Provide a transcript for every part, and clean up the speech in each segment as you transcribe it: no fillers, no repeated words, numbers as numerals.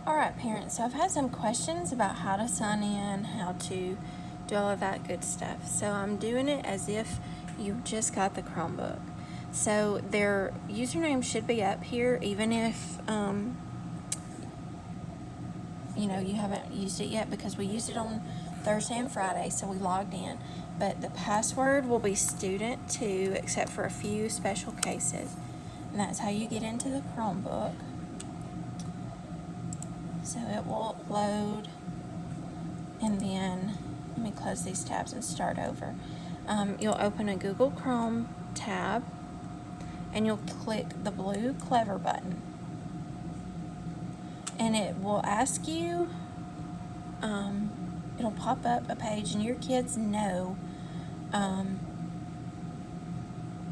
Alright parents, so I've had some questions about how to sign in, how to do all of that good stuff. So I'm doing it as if you just got the Chromebook. So their username should be up here even if you haven't used it yet, because we used it on Thursday and Friday, so we logged in. But the password will be student 2 except for a few special cases. And that's how you get into the Chromebook. So it will load, and then let me close these tabs and start over. You'll open a Google Chrome tab and you'll click the blue Clever button, and it will ask you, it'll pop up a page, and your kids know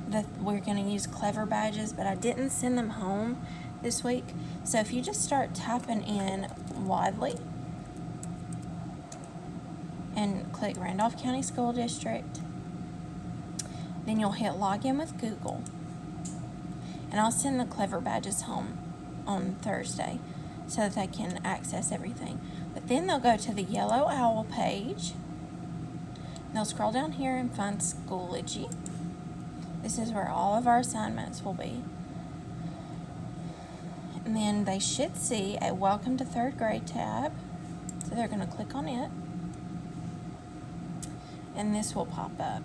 that we're going to use Clever badges, but I didn't send them home this week. So if you just start typing in Wadley and click Randolph County School District, then you'll hit login with Google, and I'll send the Clever badges home on Thursday so that they can access everything. But then they'll go to the yellow owl page, and they'll scroll down here and find Schoology. This is where all of our assignments will be. And then they should see a Welcome to Third Grade tab. So they're going to click on it, and this will pop up.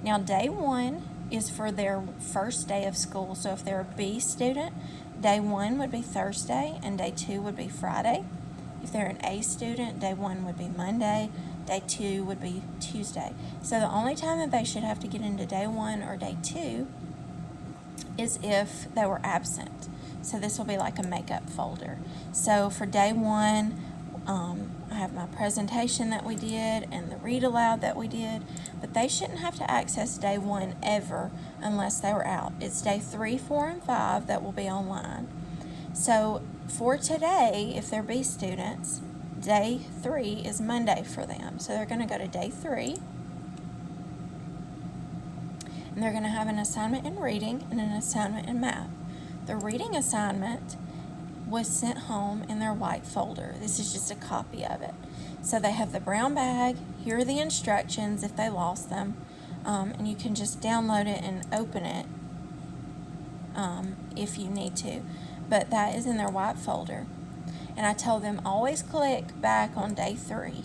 Now day 1 is for their first day of school. So if they're a B student, day 1 would be Thursday and day 2 would be Friday. If they're an A student, day 1 would be Monday, day 2 would be Tuesday. So the only time that they should have to get into day 1 or day 2 is if they were absent. So this will be like a makeup folder. So for day 1, I have my presentation that we did and the read aloud that we did, but they shouldn't have to access day 1 ever unless they were out. It's day 3, 4, and 5 that will be online. So for today, if they're B students, day 3 is Monday for them. So they're going to go to day 3, and they're going to have an assignment in reading and an assignment in math. The reading assignment was sent home in their white folder. This is just a copy of it. So they have the brown bag. Here are the instructions if they lost them. And you can just download it and open it if you need to. But that is in their white folder. And I told them always click back on day 3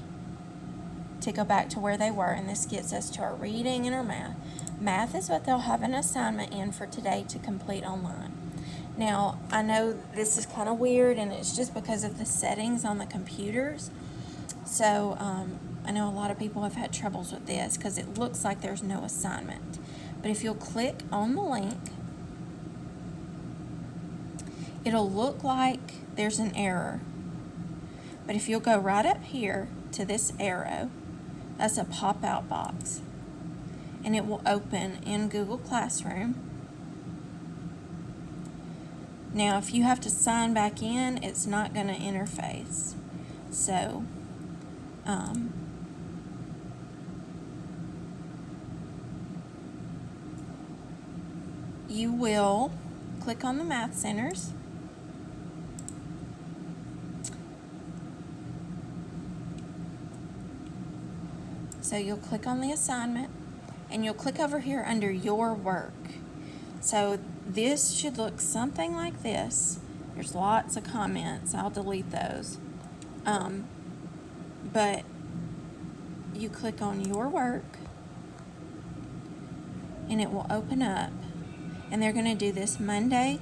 to go back to where they were. And this gets us to our reading and our math. Math is what they'll have an assignment in for today to complete online. Now, I know this is kind of weird, and it's just because of the settings on the computers. So, I know a lot of people have had troubles with this because it looks like there's no assignment. But if you'll click on the link, it'll look like there's an error. But if you'll go right up here to this arrow, that's a pop-out box. And it will open in Google Classroom. Now, if you have to sign back in, it's not going to interface. So, you will click on the Math Centers. So you'll click on the assignment, and you'll click over here under Your Work. So this should look something like this. There's lots of comments. I'll delete those. But you click on Your Work, and it will open up. And they're going to do this Monday,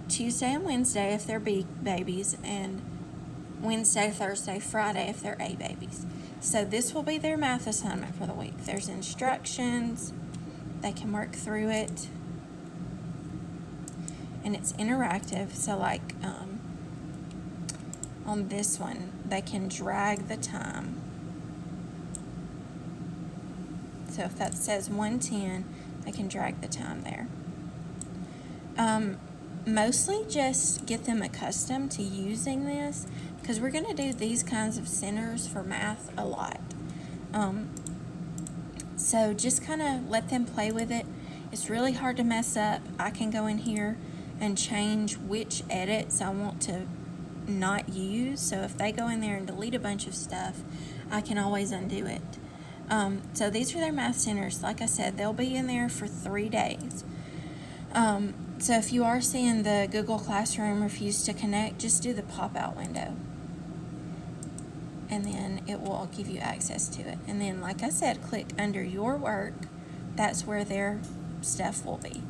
Tuesday, and Wednesday if they're B babies, and Wednesday, Thursday, Friday if they're A babies. So this will be their math assignment for the week. There's instructions. They can work through it, and it's interactive. So like on this one, they can drag the time. So if that says 1:10, they can drag the time there. Mostly just get them accustomed to using this, because we're going to do these kinds of centers for math a lot. So just kind of let them play with it. It's really hard to mess up. I can go in here and change which edits I want to not use. So if they go in there and delete a bunch of stuff, I can always undo it. So these are their math centers. Like I said, they'll be in there for 3 days. So if you are seeing the Google Classroom refuse to connect, just do the pop-out window. And then it will give you access to it. And then, like I said, click under your work. That's where their stuff will be.